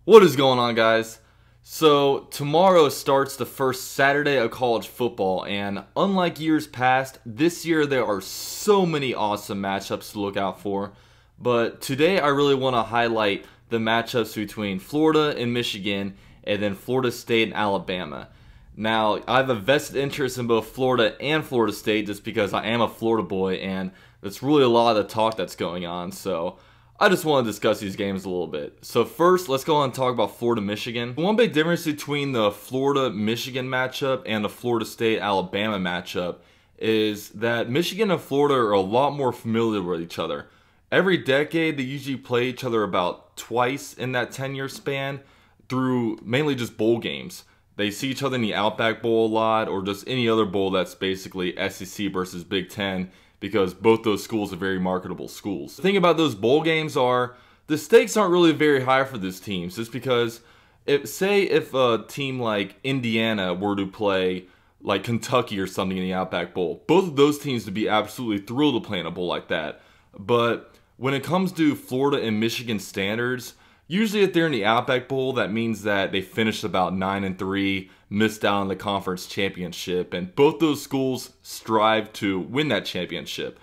What is going on, guys? So tomorrow starts the first Saturday of college football, and unlike years past, this year there are so many awesome matchups to look out for. But today I really want to highlight the matchups between Florida and Michigan, and then Florida State and Alabama. Now, I have a vested interest in both Florida and Florida State just because I am a Florida boy, and that's really a lot of the talk that's going on. So I just want to discuss these games a little bit. So first, let's go on and talk about Florida-Michigan. One big difference between the Florida-Michigan matchup and the Florida State-Alabama matchup is that Michigan and Florida are a lot more familiar with each other. Every decade, they usually play each other about twice in that 10-year span through mainly just bowl games. They see each other in the Outback Bowl a lot, or just any other bowl that's basically SEC versus Big Ten, because both those schools are very marketable schools. The thing about those bowl games are the stakes aren't really very high for these teams, just because if a team like Indiana were to play like Kentucky or something in the Outback Bowl, both of those teams would be absolutely thrilled to play in a bowl like that. But when it comes to Florida and Michigan standards, usually if they're in the Outback Bowl, that means that they finished about 9-3, missed out on the conference championship, and both those schools strive to win that championship.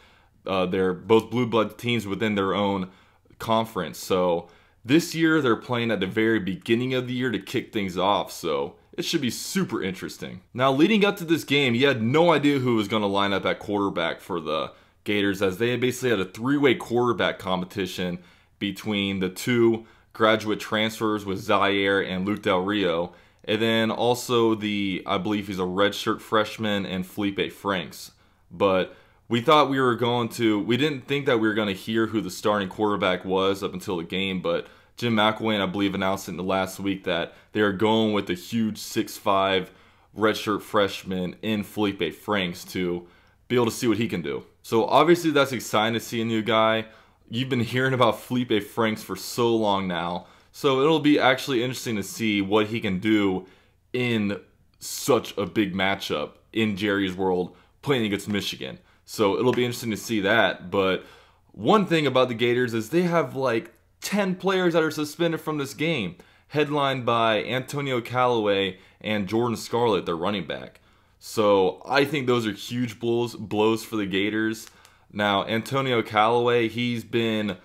They're both blue blood teams within their own conference. So this year they're playing at the very beginning of the year to kick things off. So it should be super interesting. Now, leading up to this game, you had no idea who was going to line up at quarterback for the Gators, as they basically had a three-way quarterback competition between the two graduate transfers with Zaire and Luke Del Rio, and then also I believe he's a redshirt freshman, and Felipe Franks. But we didn't think that we were going to hear who the starting quarterback was up until the game, but Jim McElwain, I believe, announced in the last week that they are going with the huge 6'5" redshirt freshman in Felipe Franks to be able to see what he can do. So obviously that's exciting to see a new guy. You've been hearing about Felipe Franks for so long now, so it'll be actually interesting to see what he can do in such a big matchup in Jerry's world playing against Michigan. So it'll be interesting to see that. But one thing about the Gators is they have like 10 players that are suspended from this game, headlined by Antonio Callaway and Jordan Scarlett, their running back. So I think those are huge blows for the Gators. Now, Antonio Callaway, he's been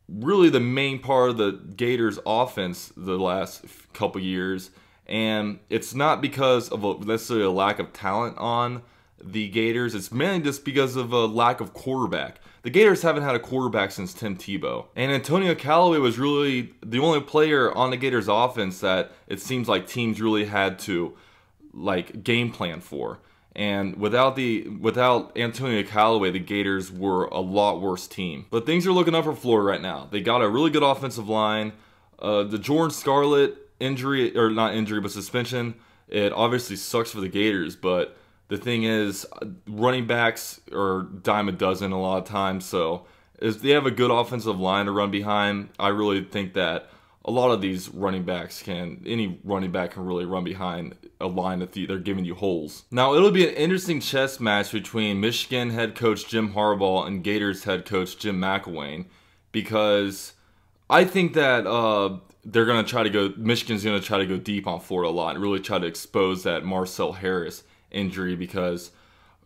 really the main part of the Gators offense the last couple years, and it's not because of necessarily a lack of talent on the Gators. It's mainly just because of a lack of quarterback. The Gators haven't had a quarterback since Tim Tebow, and Antonio Callaway was really the only player on the Gators offense that it seems like teams really had to like game plan for. And without Antonio Callaway, the Gators were a lot worse team. But things are looking up for Florida right now. They got a really good offensive line. The Jordan Scarlett injury, or not injury, but suspension, it obviously sucks for the Gators. But the thing is, running backs are dime a dozen a lot of times. So if they have a good offensive line to run behind, I really think that a lot of these running backs any running back can really run behind a line if they're giving you holes. Now, it'll be an interesting chess match between Michigan head coach Jim Harbaugh and Gators head coach Jim McElwain, because I think that Michigan's going to try to go deep on Florida a lot and really try to expose that Marcel Harris injury, because,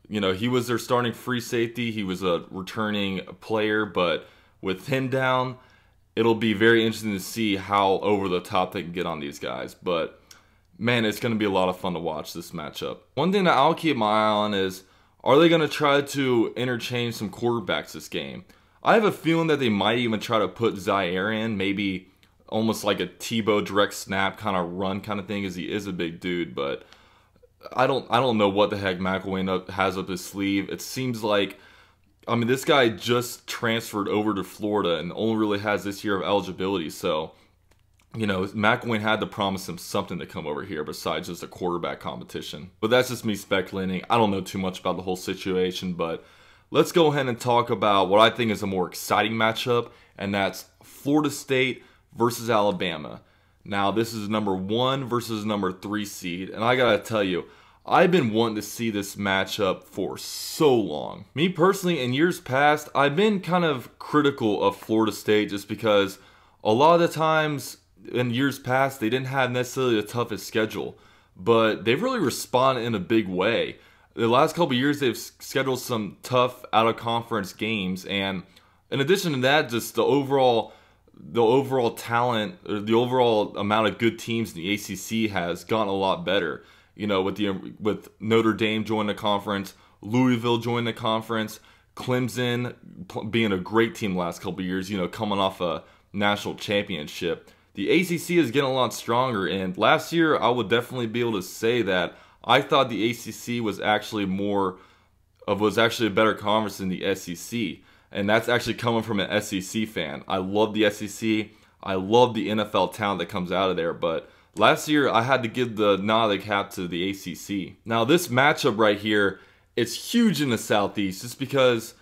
you know, he was their starting free safety. He was a returning player, but with him down, it'll be very interesting to see how over the top they can get on these guys. But man, it's going to be a lot of fun to watch this matchup. One thing that I'll keep my eye on is, are they going to try to interchange some quarterbacks this game? I have a feeling that they might even try to put Zaire in, maybe almost like a Tebow direct snap kind of run kind of thing, as he is a big dude. But I don't know what the heck McElwain has up his sleeve. It seems like, I mean, this guy just transferred over to Florida and only really has this year of eligibility. So, you know, McElwain had to promise him something to come over here besides just a quarterback competition. But that's just me speculating. I don't know too much about the whole situation, but let's go ahead and talk about what I think is a more exciting matchup, and that's Florida State versus Alabama. Now, this is number 1 versus number 3 seed, and I gotta tell you, I've been wanting to see this matchup for so long. Me personally, in years past, I've been kind of critical of Florida State just because a lot of the times in years past, they didn't have necessarily the toughest schedule, but they've really responded in a big way. The last couple of years, they've scheduled some tough out-of-conference games, and in addition to that, just the overall talent, or the overall amount of good teams in the ACC has gotten a lot better. You know, with Notre Dame joining the conference, Louisville joining the conference, Clemson being a great team the last couple of years, you know, coming off a national championship. The ACC is getting a lot stronger, and last year I would definitely be able to say that I thought the ACC was actually a better conference than the SEC, and that's actually coming from an SEC fan. I love the SEC. I love the NFL talent that comes out of there, but last year I had to give the nod of the cap to the ACC. Now this matchup right here, it's huge in the Southeast, just because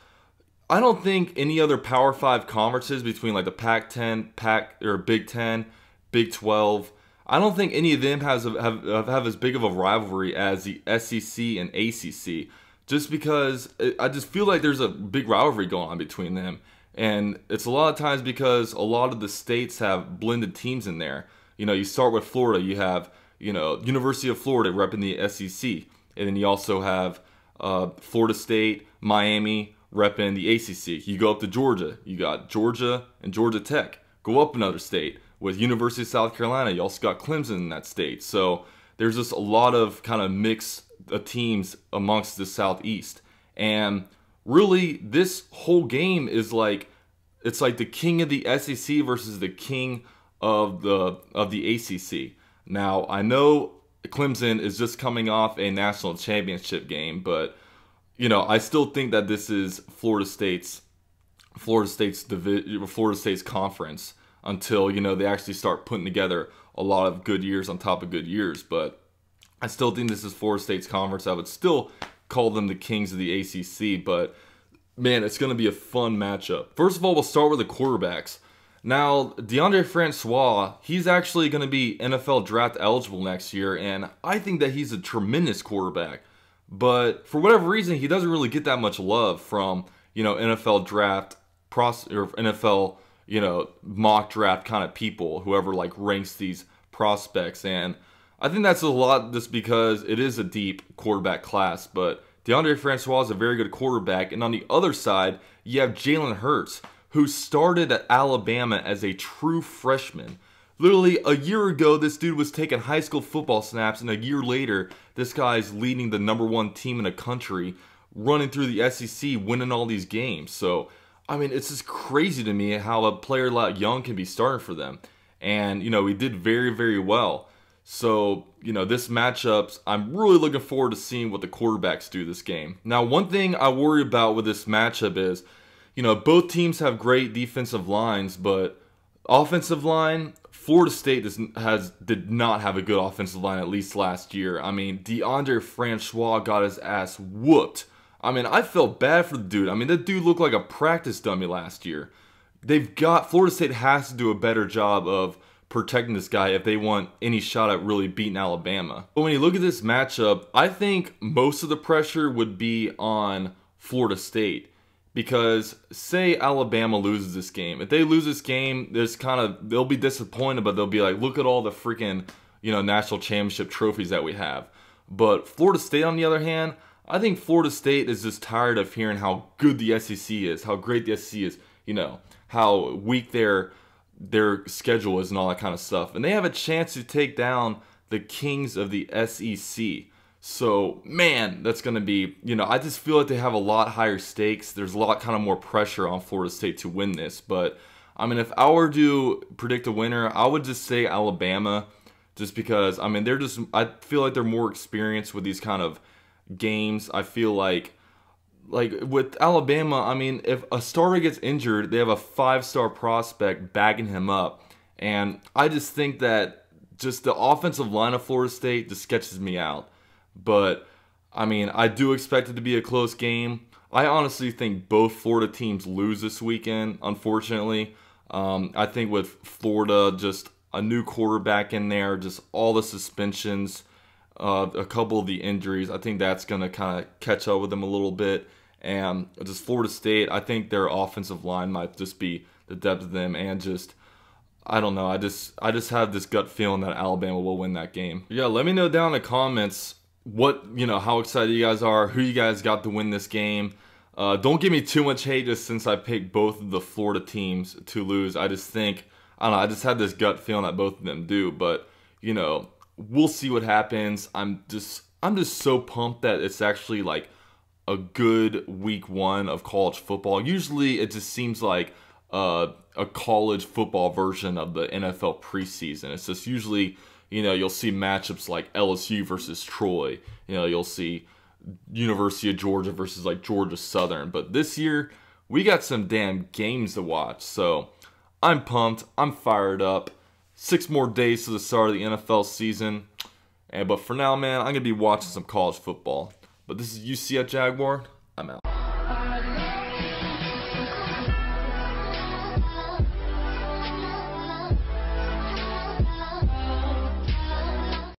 I don't think any other Power 5 conferences between like the Pac-10, Big 10, Big 12, I don't think any of them have as big of a rivalry as the SEC and ACC. Just because I just feel like there's a big rivalry going on between them. And it's a lot of times because a lot of the states have blended teams in there. You know, you start with Florida, you have, you know, University of Florida repping the SEC. And then you also have Florida State, Miami, repping the ACC. You go up to Georgia. You got Georgia and Georgia Tech. Go up another state. With University of South Carolina, you also got Clemson in that state. So there's just a lot of kind of mix of teams amongst the Southeast. And really, this whole game is like, it's like the king of the SEC versus the king of the ACC. Now, I know Clemson is just coming off a national championship game, but you know, I still think that this is Florida State's conference until, you know, they actually start putting together a lot of good years on top of good years. But I still think this is Florida State's conference. I would still call them the kings of the ACC, but man, it's going to be a fun matchup. First of all, we'll start with the quarterbacks. Now, DeAndre Francois, he's actually going to be NFL draft eligible next year, and I think that he's a tremendous quarterback. But for whatever reason, he doesn't really get that much love from, you know, NFL draft or NFL, you know, mock draft kind of people, whoever like ranks these prospects. And I think that's a lot just because it is a deep quarterback class. But DeAndre Francois is a very good quarterback. And on the other side, you have Jalen Hurts, who started at Alabama as a true freshman. Literally, a year ago, this dude was taking high school football snaps, and a year later, this guy's leading the #1 team in the country, running through the SEC, winning all these games. So, I mean, it's just crazy to me how a player like young can be starting for them. And, you know, he did very, very well. So, you know, this matchup, I'm really looking forward to seeing what the quarterbacks do this game. Now, one thing I worry about with this matchup is, you know, both teams have great defensive lines, but offensive line, Florida State did not have a good offensive line, at least last year. I mean, DeAndre Francois got his ass whooped. I mean, I felt bad for the dude. I mean, that dude looked like a practice dummy last year. Florida State has to do a better job of protecting this guy if they want any shot at really beating Alabama. But when you look at this matchup, I think most of the pressure would be on Florida State. Because say Alabama loses this game. If they lose this game, they'll be disappointed, but they'll be like, look at all the freaking, you know, national championship trophies that we have. But Florida State, on the other hand, I think Florida State is just tired of hearing how good the SEC is, how great the SEC is, you know, how weak their schedule is and all that kind of stuff. And they have a chance to take down the kings of the SEC. So, man, that's going to be, you know, I just feel like they have a lot higher stakes. There's a lot kind of more pressure on Florida State to win this. But, I mean, if I were to predict a winner, I would just say Alabama. Just because, I mean, I feel like they're more experienced with these kind of games. I feel like with Alabama, I mean, if a starter gets injured, they have a 5-star prospect backing him up. And I just think that just the offensive line of Florida State just sketches me out. But, I mean, I do expect it to be a close game. I honestly think both Florida teams lose this weekend, unfortunately. I think with Florida, just a new quarterback in there, just all the suspensions, a couple of the injuries, I think that's going to kind of catch up with them a little bit. And just Florida State, I think their offensive line might just be the depth of them. And just, I don't know. I just have this gut feeling that Alabama will win that game. Yeah, let me know down in the comments how excited you guys are, who you guys got to win this game. Don't give me too much hate just since I picked both of the Florida teams to lose. I just think, I don't know, I just had this gut feeling that both of them do, but we'll see what happens. I'm just so pumped that it's actually like a good week 1 of college football. Usually it just seems like a college football version of the NFL preseason. It's just usually, you'll see matchups like LSU versus Troy. You'll see University of Georgia versus like Georgia Southern. But this year, we got some damn games to watch. So I'm pumped. I'm fired up. 6 more days to the start of the NFL season. But for now, man, I'm going to be watching some college football. But this is UC at Jaguar. I'm out.